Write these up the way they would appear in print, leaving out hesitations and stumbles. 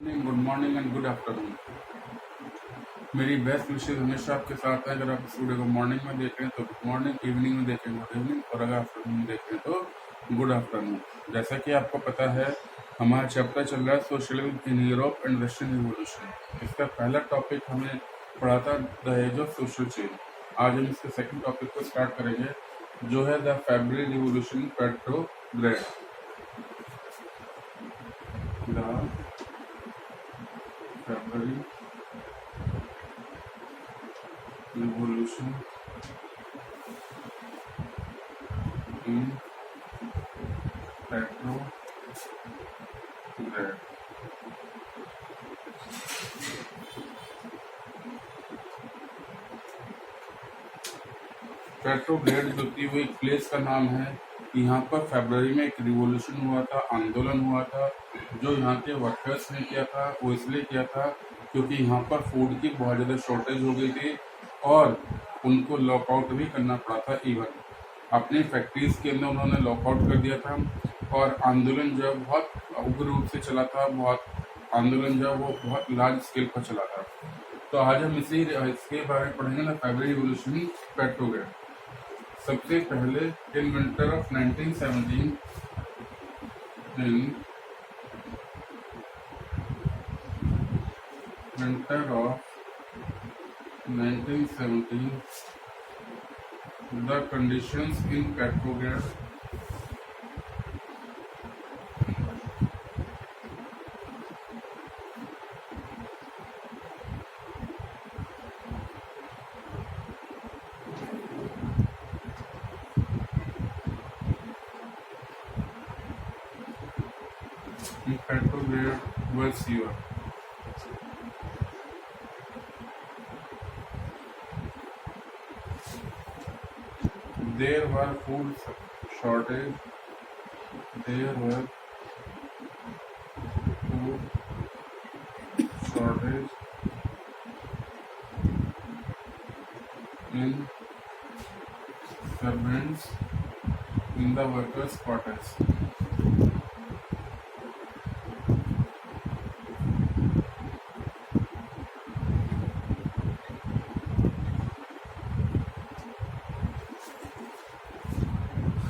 Good morning and good afternoon. मेरी best विशेष हमेशा आपके साथ है। अगर आप इस वीडियो को मॉर्निंग में देख रहे हैं तो गुड मॉर्निंग, इवनिंग में देख रहे हैं गुड इवनिंग, और अगर आफ्टरनून में देख रहे हैं तो गुड आफ्टरनून। जैसा कि आपको पता है, हमारा चैप्टर चल रहा है socialism in Europe and western revolution. इसका पहला टॉपिक हमें पढ़ा था the age of social change. आज हम इसके सेकंड टॉपिक को स्टार्ट करेंगे, जो है the February revolution Petrograd. The February revolution in Petrograd. Petrograd जो थी वो एक प्लेस का नाम है। यहाँ पर फरवरी में एक रिवॉल्यूशन हुआ था, आंदोलन हुआ था। जो यहाँ के वर्कर्स ने किया था वो इसलिए किया था क्योंकि यहाँ पर फूड की बहुत ज़्यादा शॉर्टेज हो गई थी और उनको लॉकआउट भी करना पड़ा था। इवन अपनी फैक्ट्रीज के अंदर उन्होंने लॉकआउट कर दिया था और आंदोलन जो है बहुत उग्र रूप से चला था। आंदोलन जो है वो बहुत लार्ज स्केल पर चला था। तो आज हम इसके बारे में पढ़ेंगे ना, फेब्रुअरी रिवॉल्यूशन पेट्रोग्रेड। सबसे पहले in winter of 1917 in winter of 1917 the conditions in Petrograd were severe. There were food shortage. There were food shortage in servants in the workers' quarters.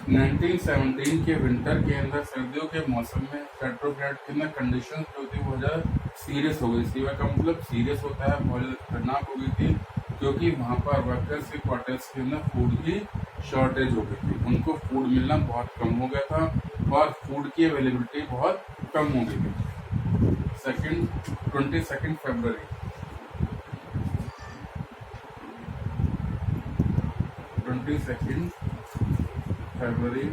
(1917) के विंटर के अंदर, सर्दियों के मौसम में पेट्रोग्रेड के अंदर कंडीशन जो थी वो ज़्यादा सीरियस हो गई। सीरियस का मतलब सीरियस होता है, बहुत ज़्यादा खतरनाक हो गई थी क्योंकि वहाँ पर वर्कर्स के क्वार्टर्स के अंदर फूड की शॉर्टेज हो गई थी। उनको फूड मिलना बहुत कम हो गया था और फूड की अवेलेबिलिटी बहुत कम हो गई थी। 22 फरवरी 22 February,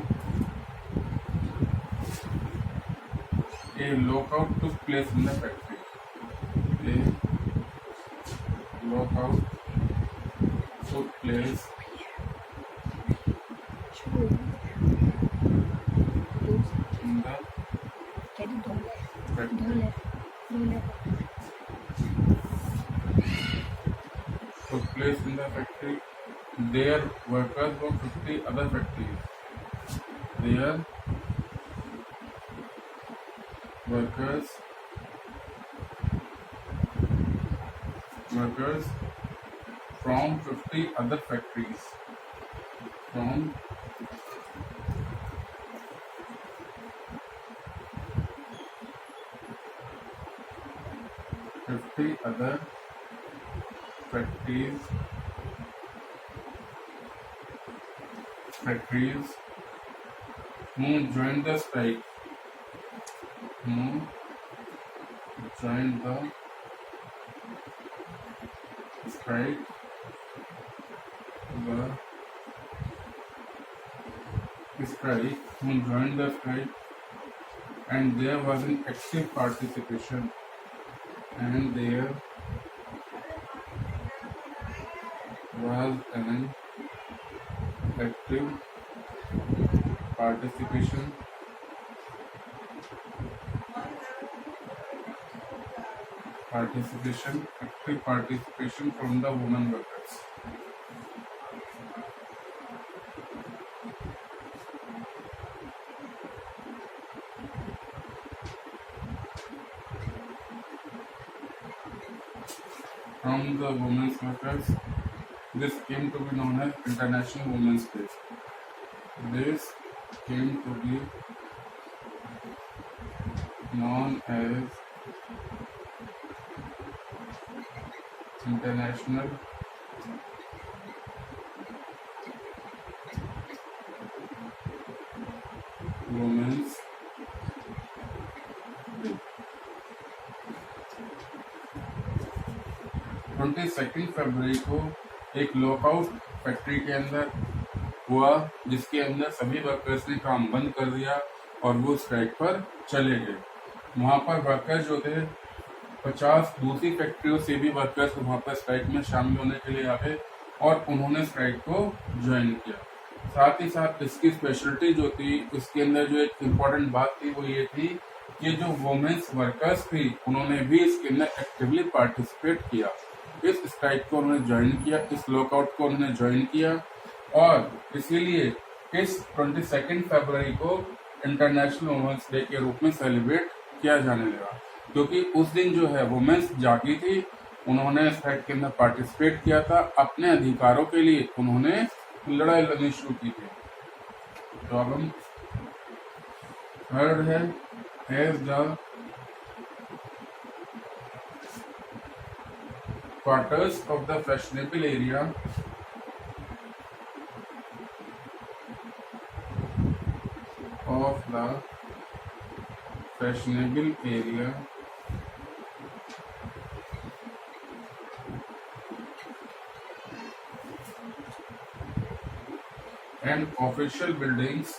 a lockout took place in the factory. A lockout took place in the factory. Took place in the factory. Their workers from 50 other factories. Their workers from 50 other factories. From 50 other factories who joined the strike. Who joined the strike. Who joined the strike, and there was an active participation. And there was an active participation from the women workers. from the women's workers. This came to be known as International Women's Day. This came to be known as International Women's Day। 22 फरवरी को एक lockout factory के अंदर हुआ, जिसके अंदर सभी workers ने काम बंद कर दिया और वो स्ट्राइक पर चले गए। वहाँ पर वर्कर्स जो थे 50 दूसरी फैक्ट्रियों से भी वर्कर्स वहाँ पर स्ट्राइक में शामिल होने के लिए आ गए और उन्होंने स्ट्राइक को ज्वाइन किया। साथ ही साथ इसकी स्पेशलिटी जो थी, उसके अंदर जो एक इम्पोर्टेंट बात थी वो ये थी कि जो वुमेन्स वर्कर्स थी उन्होंने भी इसके अंदर एक्टिवली पार्टिसिपेट किया। इस स्ट्राइक को उन्होंने ज्वाइन किया, इस लॉकआउट को उन्होंने ज्वाइन किया और इसीलिए इस 22 फरवरी को इंटरनेशनल वुमेन्स डे के रूप में सेलिब्रेट किया जाने लगा, क्योंकि उस दिन जो है वुमेन्स जागी थी, उन्होंने स्ट्राइक के अंदर पार्टिसिपेट किया था, अपने अधिकारों के लिए उन्होंने लड़ाई लड़नी शुरू की थी। तो अब हम थर्ड है as the quarters of the fashionable area and official buildings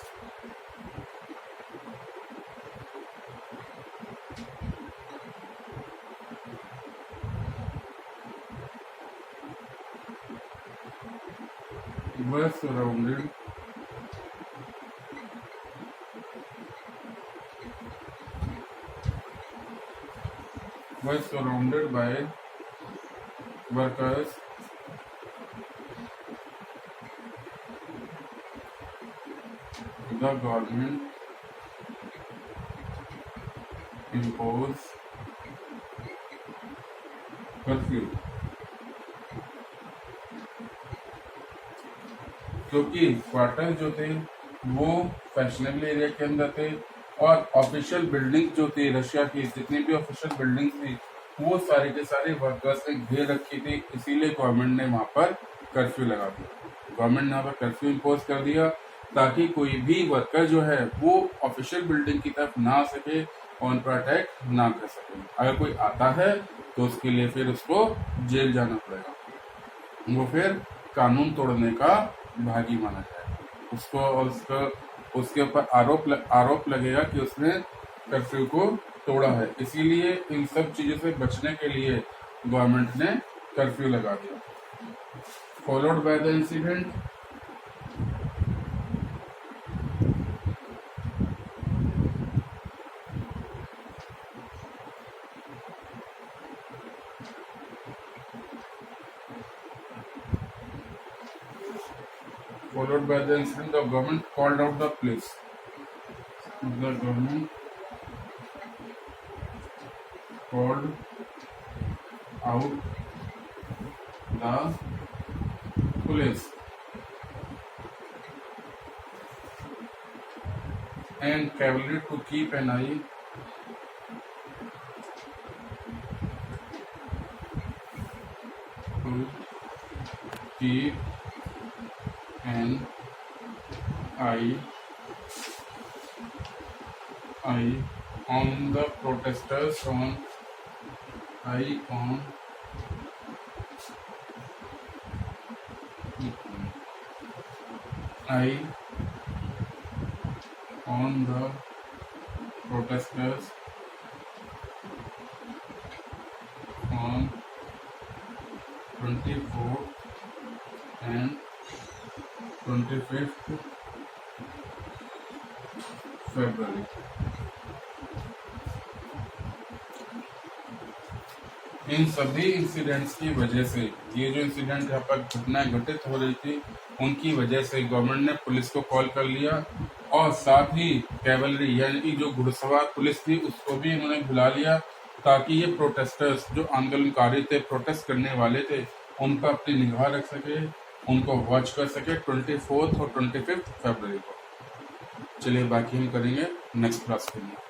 were surrounded by workers the government imposed curfew, क्योंकि क्वार्टर जो थे वो फैशनेबल एरिया के अंदर थे और ऑफिशियल बिल्डिंग जो थी रशिया की, जितनी भी ऑफिशियल बिल्डिंग थी वो सारे के सारे वर्कर्स ने घेर रखी थी। इसीलिए गवर्नमेंट ने वहाँ पर कर्फ्यू लगा दिया, गवर्नमेंट ने वहाँ पर कर्फ्यू इम्पोज कर दिया ताकि कोई भी वर्कर जो है वो ऑफिशियल बिल्डिंग की तरफ ना आ सके और उन पर अटैक ना कर सके। अगर कोई आता है तो उसके लिए फिर उसको जेल जाना पड़ेगा, वो फिर कानून तोड़ने का भागी माना जाएगा, उसको और उसके ऊपर आरोप लगेगा कि उसने कर्फ्यू को तोड़ा है। इसीलिए इन सब चीजों से बचने के लिए गवर्नमेंट ने कर्फ्यू लगा दिया। Followed by the incident the government called out the police. The government called out the police and cavalry to keep an eye on the protesters on the protesters on 24th and 25th February। इन सभी incidents की वजह से, ये जो incident यहाँ पर घटनाएं घटित हो रही थी उनकी वजह से गवर्नमेंट ने पुलिस को कॉल कर लिया और साथ ही कैवलरी यानी कि जो घुड़सवार पुलिस थी उसको भी उन्होंने बुला लिया ताकि ये प्रोटेस्टर्स जो आंदोलनकारी थे, प्रोटेस्ट करने वाले थे, उन पर अपनी निगाह रख सके, उनको वॉच कर सके 24 और 25 फरवरी को। चलिए बाकी हम करेंगे नेक्स्ट क्लास के लिए।